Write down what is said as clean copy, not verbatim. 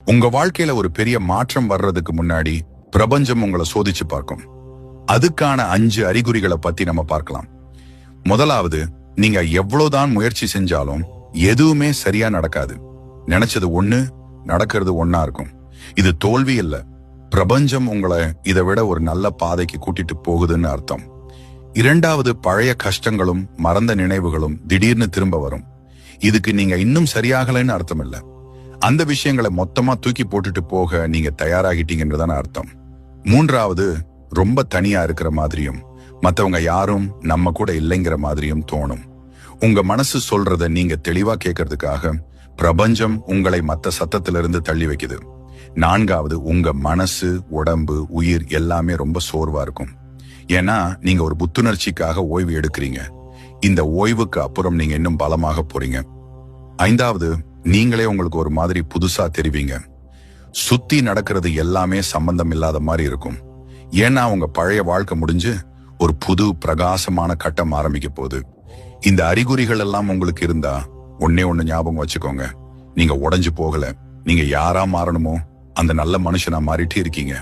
உங்க வாழ்க்கையில ஒரு பெரிய மாற்றம் வர்றதுக்கு முன்னாடி பிரபஞ்சம் உங்களை சோதிச்சு பார்க்கும். அதுக்கான 5 அறிகுறிகளை பத்தி நம்ம பார்க்கலாம். முதலாவது, நீங்க எவ்வளவுதான் முயற்சி செஞ்சாலும் எதுவுமே சரியா நடக்காது. நினைச்சது ஒண்ணு, நடக்கிறது ஒண்ணா இருக்கும். இது தோல்வி இல்ல, பிரபஞ்சம் உங்களை இதை விட ஒரு நல்ல பாதைக்கு கூட்டிட்டு போகுதுன்னு அர்த்தம். இரண்டாவது, பழைய கஷ்டங்களும் மறந்த நினைவுகளும் திடீர்னு திரும்ப வரும். இதுக்கு நீங்க இன்னும் சரியாகலைன்னு அர்த்தம் இல்ல, அந்த விஷயங்களை மொத்தமா தூக்கி போட்டுட்டு போக நீங்க தயாராகிட்டீங்கன்றதான அர்த்தம். மூன்றாவது, ரொம்ப தனியா இருக்கிற மாதிரியும் மத்தவங்க யாரும் நம்ம கூட இல்லைங்கிற மாதிரியும் தோணும். உங்க மனசு சொல்றத நீங்க தெளிவா கேட்கறதுக்காக பிரபஞ்சம் உங்களை மத்த சத்தத்திலிருந்து தள்ளி வைக்குது. நான்காவது, உங்க மனசு, உடம்பு, உயிர் எல்லாமே ரொம்ப சோர்வா இருக்கும். ஏன்னா நீங்க ஒரு புத்துணர்ச்சிக்காக ஓய்வு எடுக்கிறீங்க. இந்த ஓய்வுக்கு அப்புறம் நீங்க இன்னும் பலமாக போறீங்க. ஐந்தாவது, நீங்களே உங்களுக்கு ஒரு மாதிரி புதுசா தெரிவிங்க. சுத்தி நடக்கிறது எல்லாமே சம்பந்தம் இல்லாத மாதிரி இருக்கும். ஏன்னா உங்க பழைய வாழ்க்கை முடிஞ்சு ஒரு புது பிரகாசமான கட்டம் ஆரம்பிக்க போகுது. இந்த அறிகுறிகள் எல்லாம் உங்களுக்கு இருந்தா ஒன்னே ஒண்ணு ஞாபகம் வச்சுக்கோங்க, நீங்க உடைஞ்சு போகல. நீங்க யாரா மாறணுமோ அந்த நல்ல மனுஷனா மாறிட்டு இருக்கீங்க.